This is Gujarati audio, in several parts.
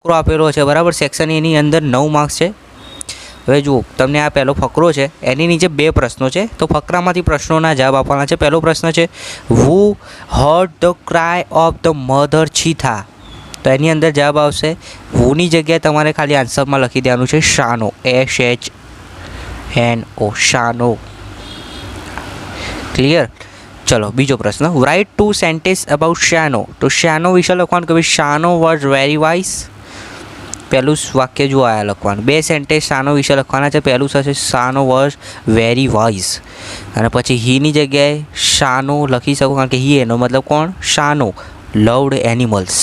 ફકરો આપેલો છે બરાબર. સેક્શન એની અંદર 9 માર્ક્સ છે. હવે જુઓ, તમને આ પહેલો ફકરો છે, એની નીચે 2 પ્રશ્નો છે, તો ફકરામાંથી પ્રશ્નોના જવાબ આપવાના છે. પહેલો પ્રશ્ન છે, who heard the cry of the mother cheetah. તો એની અંદર જવાબ આવશે, હુની જગ્યાએ તમારે ખાલી આન્સરમાં લખી દેવાનું છે શાનો, SHNO, શાનો. ક્લિયર? ચલો બીજો પ્રશ્ન, રાઇટ 2 સેન્ટેન્સ અબાઉટ શાનો. તો શાનો વિશે લખવાનું કે ભાઈ શાનો વોઝ વેરી વાઇઝ. પહેલું વાક્ય જો આયા લખવાનું. 2 સેન્ટેન્સ શાનો વિશે લખવાના છે. પહેલું થશે શાનો વોઝ વેરી વાઇઝ, અને પછી હીની જગ્યાએ શાનો લખી શકો, કારણ કે હી એનો મતલબ કોણ? શાનો લવ્ડ એનિમલ્સ.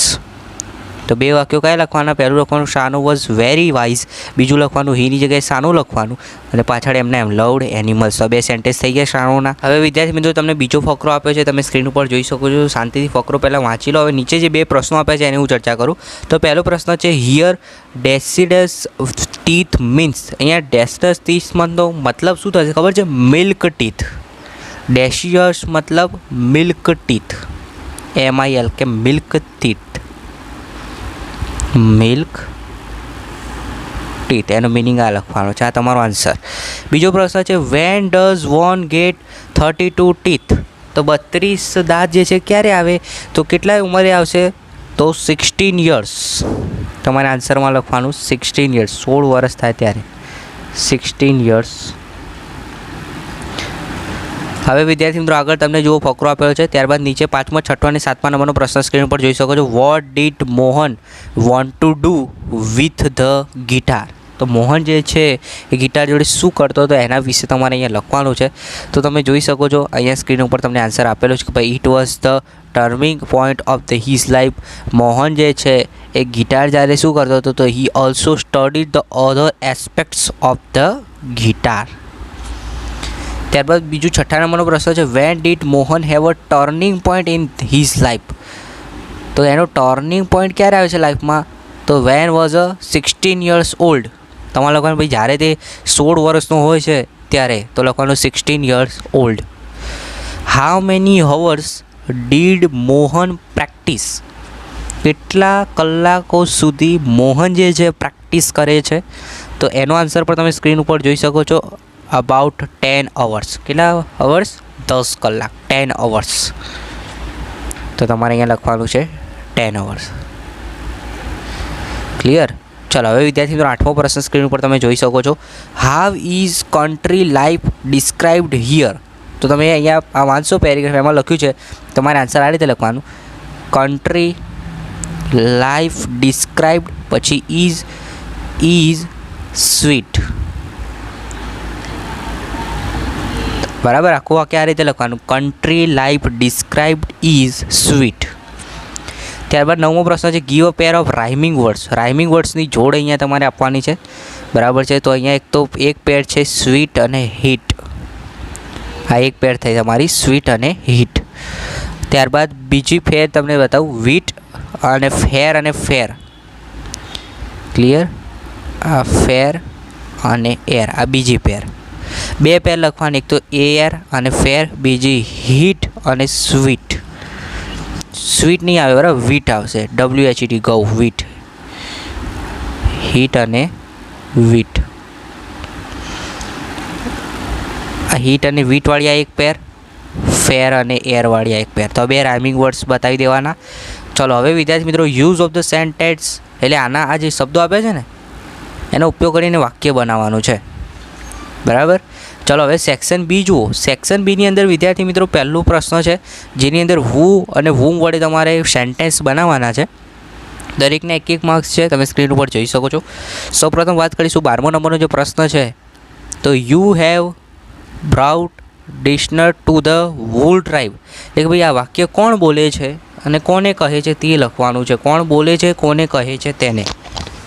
તો 2 વાક્યો કયા લખવાના? પહેલું લખવાનું શાનો વોઝ વેરી વાઇઝ, બીજું લખવાનું હીની જગ્યાએ શાનો લખવાનું, અને પાછળ એમને એમ લવ્ડ એનિમલ્સ. તો 2 સેન્ટેન્સ થઈ ગયા શાનોના. હવે વિદ્યાર્થી મિત્રો, તમને બીજો ફકરો આપ્યો છે, તમે સ્ક્રીન ઉપર જોઈ શકો છો. શાંતિથી ફકરો પહેલાં વાંચી લો. હવે નીચે જે 2 પ્રશ્નો આપ્યા છે એની હું ચર્ચા કરું. તો પહેલો પ્રશ્ન છે, હિયર ડેસિડસ ટીથ મીન્સ. અહીંયા ડેસિડસ ટીથ મતલબ શું થશે ખબર છે? Milk teeth. ડેસિયસ મતલબ મિલ્ક ટીથ, MIL કે મિલ્ક ટીથ, મિલ્ક ટીથ, એનો મિનિંગ આ લખવાનો છે. આ તમારો આન્સર. બીજો પ્રશ્ન છે, when does one get 32 teeth. તો 32 દાંત જે છે ક્યારે આવે? તો કેટલા ઉંમરે આવશે? તો 16 યર્સ. તમારે આન્સરમાં લખવાનું 16 યર્સ, 16 વર્ષ થાય ત્યારે 16 યર્સ. હવે વિદ્યાર્થી મિત્રો, આગળ તમને જુઓ ફકરો આપેલો છે, ત્યારબાદ નીચે 5મા, 6મા અને 7મા નંબરનો પ્રશ્ન સ્ક્રીન પર જોઈ શકો છો. What did Mohan want to do with the guitar. તો મોહન જે છે એ ગિટાર જોડે શું કરતો હતો એના વિશે તમારે અહીંયા લખવાનું છે. તો તમે જોઈ શકો છો અહીંયા સ્ક્રીન ઉપર તમને આન્સર આપેલો છે કે ભાઈ it was the turning point of the his life. Mohan જે છે એ ગિટાર જ્યારે શું કરતો હતો, તો he also studied the other aspects of the guitar. ત્યારબાદ બીજું 6ઠ્ઠા નંબરનો પ્રશ્ન છે, when did Mohan have a turning point in his life. તો એનો ટર્નિંગ પોઈન્ટ ક્યારે આવે છે લાઈફમાં? તો when was a 16 years old. તમારે લખવાનું ભાઈ જ્યારે તે 16 વર્ષનો હોય છે ત્યારે, તો લખવાનું 16 years old. How many hours did Mohan practice. કેટલા કલાકો સુધી મોહન જે છે પ્રેક્ટિસ કરે છે? તો એનો આન્સર પણ તમે સ્ક્રીન ઉપર જોઈ શકો છો, અબાઉટ 10 અવર્સ. કેટલા અવર્સ? 10 કલાક, 10 અવર્સ. તો તમારે અહીંયા લખવાનું છે 10 અવર્સ. ક્લિયર? ચલો હવે વિદ્યાર્થી મિત્રો, 8મો પ્રશ્ન સ્ક્રીન ઉપર તમે જોઈ શકો છો. How is country life described here. તો તમે અહીંયા આ વાંચશો પેરેગ્રાફ, એમાં લખ્યું છે, તમારે આન્સર આ રીતે લખવાનું, કન્ટ્રી લાઈફ ડિસ્ક્રાઇબ્ડ, પછી ઇઝ સ્વીટ. બરાબર, આખું વાક્ય આ રીતે લખવાનું, country life described is sweet. ત્યારબાદ 9મો પ્રશ્ન છે, give a pair of rhyming words. Rhyming વર્ડ્સની જોડ અહીંયા તમારે આપવાની છે. બરાબર છે, તો અહીંયા એક પેર છે સ્વીટ અને હીટ. આ એક પેર થઈ તમારી સ્વીટ અને હીટ. ત્યારબાદ બીજી ફેર તમને બતાવું, વીટ અને ફેર અને ફેર. ક્લિયર? આ ફેર અને એર, આ બીજી પેર. 2 પેર લખવાની, એક તો એર અને ફેર, બીજી હીટ અને સ્વીટ. સ્વીટ નહીં આવે બરાબર, વીટ આવશે, WHET, ગૌ, વીટ. હીટ અને વીટ. આ હીટ અને વીટવાળી આ એક પેર, ફેર અને એરવાળી આ એક પેર. તો 2 રાઇમિંગ વર્ડ્સ બતાવી દેવાના. ચલો હવે વિદ્યાર્થી મિત્રો, યુઝ ઓફ ધ સેન્ટેન્સ, એટલે આના આ જે શબ્દો આપ્યા છે ને એનો ઉપયોગ કરીને વાક્ય બનાવવાનું છે. બરાબર. ચલો હવે સેક્શન બી જુઓ. સેક્શન બીની અંદર વિદ્યાર્થી મિત્રો પહેલો પ્રશ્ન છે, જેની અંદર હુ અને હુમ વડે તમારે સેન્ટેન્સ બનાવવાના છે. દરેકને 1-1 માર્ક્સ છે, તમે સ્ક્રીન ઉપર જોઈ શકો છો. સૌપ્રથમ વાત કરીશું 12મો નંબરનો જે પ્રશ્ન છે, તો you have brought dishonour to the whole tribe. એટલે કે ભાઈ આ વાક્ય કોણ બોલે છે અને કોને કહે છે તે લખવાનું છે. કોણ બોલે છે, કોને કહે છે તેને.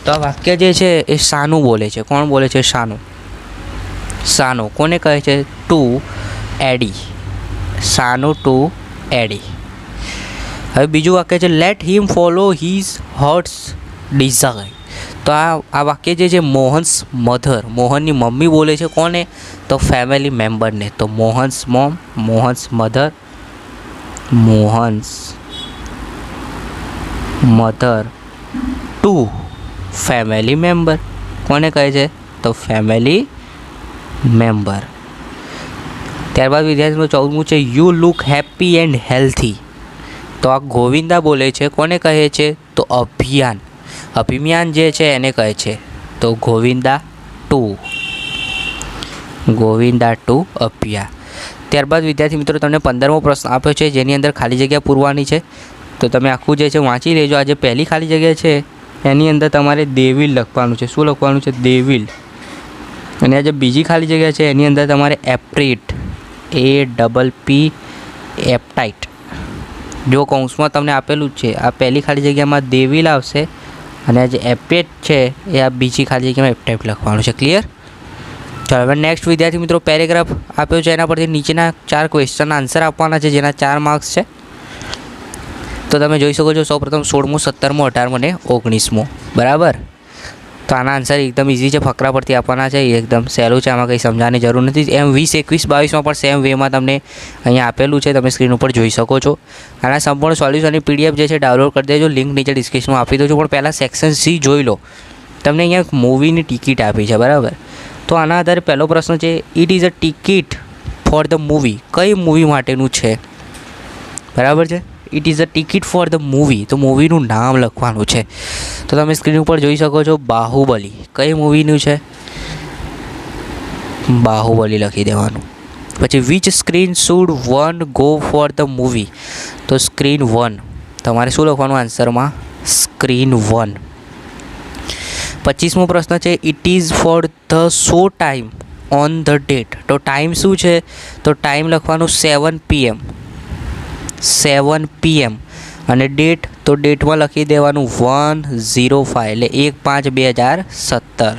તો આ વાક્ય જે છે એ શાનું બોલે છે. કોણ બોલે છે? શાનું. શાનો કોને કહે છે? ટુ એડી. શાનો ટુ એડી. હવે બીજું વાક્ય છે, let him follow his heart's desire. તો આ વાક્ય જે છે મોહન્સ મધર, મોહનની મમ્મી બોલે છે. કોને? તો ફેમિલી મેમ્બરને. તો Mohan's mom, Mohan's mother, Mohan's mother two family member. કોને કહે છે? તો ફેમિલી મેમ્બર. ત્યારબાદ વિદ્યાર્થીઓ 14મું છે you look happy and healthy. તો આ ગોવિંદા બોલે છે. કોને કહે છે? તો અભિયાન. અભિયાન જે છે એને કહે છે. તો ગોવિંદા ટુ. ગોવિંદા ટુ અભિયા. ત્યારબાદ વિદ્યાર્થી મિત્રો તમને 15મો પ્રશ્ન આપ્યો છે જેની અંદર ખાલી જગ્યા પૂરવાની છે. તો તમે આખું જે છે વાંચી લેજો. આ જે પહેલી ખાલી જગ્યા છે એની અંદર તમારે દેવિલ લખવાનું છે. શું લખવાનું છે? દેવિલ. અને આ જે બીજી ખાલી જગ્યા છે એની અંદર તમારે એપ્રિટ, APP એપ્ટાઇટ. જો કૌંસમાં તમને આપેલું જ છે. આ પહેલી ખાલી જગ્યામાં દેવિલ આવશે અને આ જે એપ્ટેટ છે એ આ બીજી ખાલી જગ્યામાં એપ્ટાઇટ લખવાનું છે. ક્લિયર? ચાલો હવે નેક્સ્ટ વિદ્યાર્થી મિત્રો પેરેગ્રાફ આપ્યો છે એના પરથી નીચેના 4 ક્વેશ્ચનના આન્સર આપવાના છે જેના 4 માર્ક્સ છે. તો તમે જોઈ શકો છો સૌપ્રથમ 16મો, 17મો, 18મો અને 19મો. બરાબર. તો આના આન્સર એકદમ ઇઝી છે. ફકરા પરથી આપવાના છે. એકદમ સહેલું છે. આમાં કંઈ સમજાવવાની જરૂર નથી. એમ 20, 21, 22માં પણ સેમ વેમાં તમને અહીંયા આપેલું છે. તમે સ્ક્રીન ઉપર જોઈ શકો છો. આના સંપૂર્ણ સોલ્યુશનની PDF જે છે ડાઉનલોડ કરી દેજો. લિંક નીચે ડિસ્ક્રિપ્શનમાં આપી દઉં છું. પણ પહેલાં સેક્શન C જોઈ લો. તમને અહીંયા મૂવીની ટિકિટ આપી છે. બરાબર. તો આના આધારે પહેલો પ્રશ્ન છે it is a ticket for the movie. કઈ મૂવી માટેનું છે? બરાબર છે. It is a ticket for the movie. તો મૂવીનું નામ લખવાનું છે. તો તમે સ્ક્રીન ઉપર જોઈ શકો છો બાહુબલી. કઈ મૂવીનું છે? બાહુબલી લખી દેવાનું. પછી which screen should one go for the movie? તો સ્ક્રીન 1. તમારે શું લખવાનું આન્સરમાં? સ્ક્રીન 1. 25મો પ્રશ્ન છે it is for the show time on the date. તો ટાઈમ શું છે? તો ટાઈમ લખવાનું 7 PM. 7 PM. અને ડેટ તો ડેટમાં લખી દેવાનું 1/05 એટલે 1/5/2017.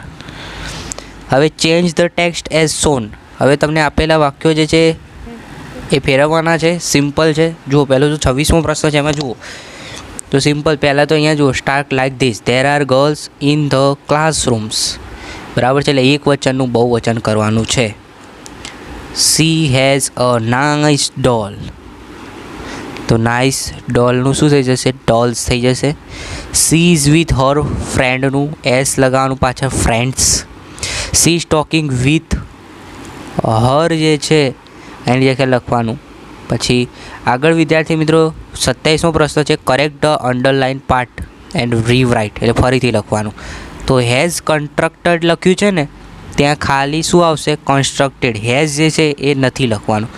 હવે change the text as shown. હવે તમને આપેલા વાક્યો જે છે એ ફેરવવાના છે. સિમ્પલ છે. જુઓ પહેલો જો 26મો પ્રશ્ન છે એમાં જુઓ તો સિમ્પલ. પહેલાં તો અહીંયા જુઓ start like this there are girls in the classrooms. બરાબર છે. એટલે એક વચનનું બહુવચન કરવાનું છે. She has a nice doll. તો નાઇસ ડોલનું શું થઈ જશે? ડોલ્સ થઈ જશે. સી ઇઝ વિથ હર ફ્રેન્ડનું એસ લગાવવાનું પાછળ friends. She is talking with her જે છે એની જગ્યાએ લખવાનું. પછી આગળ વિદ્યાર્થી મિત્રો 27મો પ્રશ્ન છે correct the underline part and rewrite. એટલે ફરીથી લખવાનું. તો હેઝ કન્સ્ટ્રક્ટેડ લખ્યું છે ને ત્યાં ખાલી શું આવશે? કન્સ્ટ્રક્ટેડ. હેઝ જે છે એ નથી લખવાનું.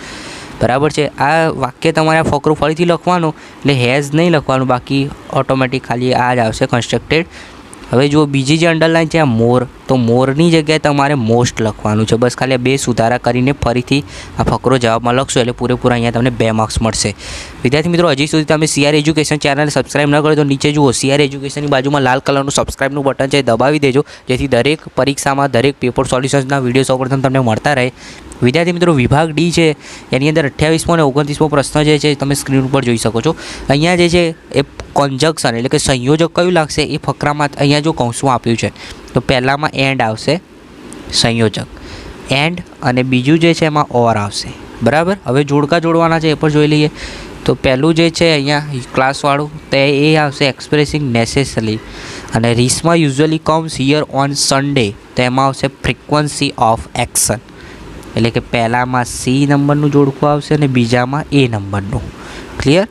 બરાબર છે. આ વાક્ય તમારે આ ફકરું ફરીથી લખવાનું એટલે હેઝ નહીં લખવાનું. બાકી ઓટોમેટિક ખાલી આ જ આવશે કન્સ્ટ્રક્ટેડ. હવે જુઓ બીજી જે અંડરલાઇન છે આ મોર. તો મોરની જગ્યાએ તમારે મોસ્ટ લખવાનું છે. બસ ખાલી 2 સુધારા કરીને ફરીથી આ ફકરો જવાબમાં લખશો એટલે પૂરેપૂરા અહીંયા તમને 2 માર્ક્સ મળશે. વિદ્યાર્થી મિત્રો હજી સુધી તમે CR એજ્યુકેશન ચેનલ સબસ્ક્રાઇબ ન કરો તો નીચે જુઓ CR એજ્યુકેશનની બાજુમાં લાલ કલરનું સબસ્ક્રાઇબનું બટન છે. દબાવી દેજો જેથી દરેક પરીક્ષામાં દરેક પેપર સોલ્યુશન્સના વિડીયો સૌપ્રથમ તમને મળતા રહે. વિદ્યાર્થી મિત્રો વિભાગ D છે એની અંદર 28મો અને 29મો પ્રશ્ન જે છે તમે સ્ક્રીન ઉપર જોઈ શકો છો. અહીંયા જે છે એ કોન્જક્શન એટલે કે સંયોજક કયું લાગશે એ ફકરામાં અહીંયા જો કૌંસમાં આપ્યું છે તો પહેલામાં એન્ડ આવશે સંયોજક એન્ડ અને બીજું જે છે એમાં ઓર આવશે. બરાબર. હવે જોડકા જોડવાના છે એ પણ જોઈ લઈએ. તો પહેલું જે છે અહીંયા ક્લાસવાળું તે એ આવશે એક્સપ્રેસિંગ નેસેસરી. અને રીસમાં usually comes here on Sunday તો એમાં આવશે ફ્રિકવન્સી ઓફ એક્શન. એટલે કે પહેલામાં C નંબરનું જોડકું આવશે અને બીજામાં A નંબરનું. ક્લિયર?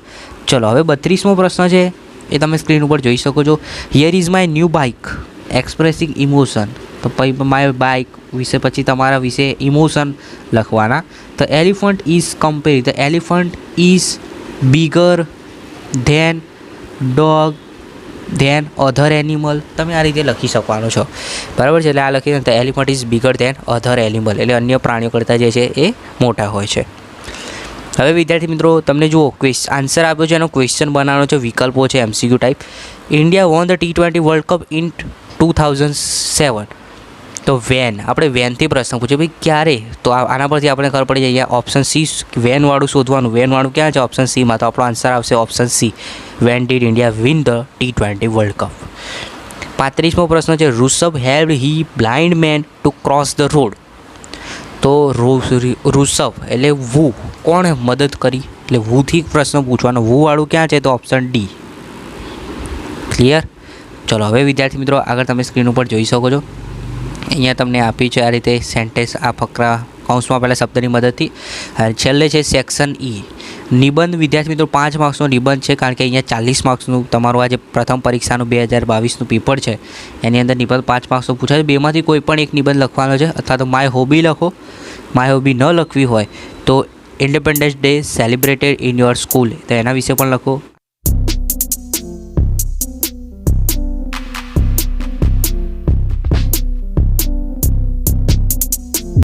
ચલો હવે 32મો પ્રશ્ન છે એ તમે સ્ક્રીન ઉપર જોઈ શકો છો. Here is my new bike expressing emotion. તો માય બાઇક વિશે પછી તમારા વિશે ઇમોશન લખવાના. તો elephant is compare. The elephant is bigger than dog than other animal. તમે આ રીતે લખી શકવાનો છો. બરાબર છે. એટલે આ લખી the elephant is bigger than other animal. એટલે અન્ય પ્રાણીઓ કરતાં જે છે એ મોટા હોય છે. હવે વિદ્યાર્થી મિત્રો તમને જુઓ આન્સર આપ્યો છે એનો ક્વેશ્ચન બનાવવાનો છે. વિકલ્પો છે MCQ type. India won the T20 world cup in 2007. તો વેન આપણે વેનથી પ્રશ્ન પૂછ્યો ભાઈ ક્યારે? તો આના પરથી આપણે ખબર પડી જાય. અહીંયા ઓપ્શન C વેનવાળું શોધવાનું. વેનવાળું ક્યાં છે? ઓપ્શન Cમાં. તો આપણો આન્સર આવશે option C. When did India win the T20 world cup. 35મો પ્રશ્ન છે Rishabh help he blind man to cross the road. તો ઋષભ એટલે વુ કોણે મદદ કરી? એટલે વુથી પ્રશ્ન પૂછવાનો. વુ વાળું ક્યાં છે? તો ઓપ્શન D. ક્લિયર? ચલો હવે વિદ્યાર્થી મિત્રો આગળ તમે સ્ક્રીન ઉપર જોઈ શકો છો, અહીંયા તમને આપી છે આ રીતે સેન્ટેન્સ, આ ફકરા કૌંસમાં પહેલાં શબ્દની મદદથી, અને છેલ્લે છે સેક્શન ઈ નિબંધ. વિદ્યાર્થી મિત્રો 5 માર્ક્સનો નિબંધ છે, કારણ કે અહીંયા 40 માર્ક્સનું તમારું આજે પ્રથમ પરીક્ષાનું 2022નું પેપર છે, એની અંદર નિબંધ 5 માર્ક્સનો પૂછાય છે. બેમાંથી કોઈ પણ એક નિબંધ લખવાનો છે, અથવા તો માય હોબી લખો. માય હોબી ન લખવી હોય તો independence day celebrated in your school, તો એના વિશે પણ લખો.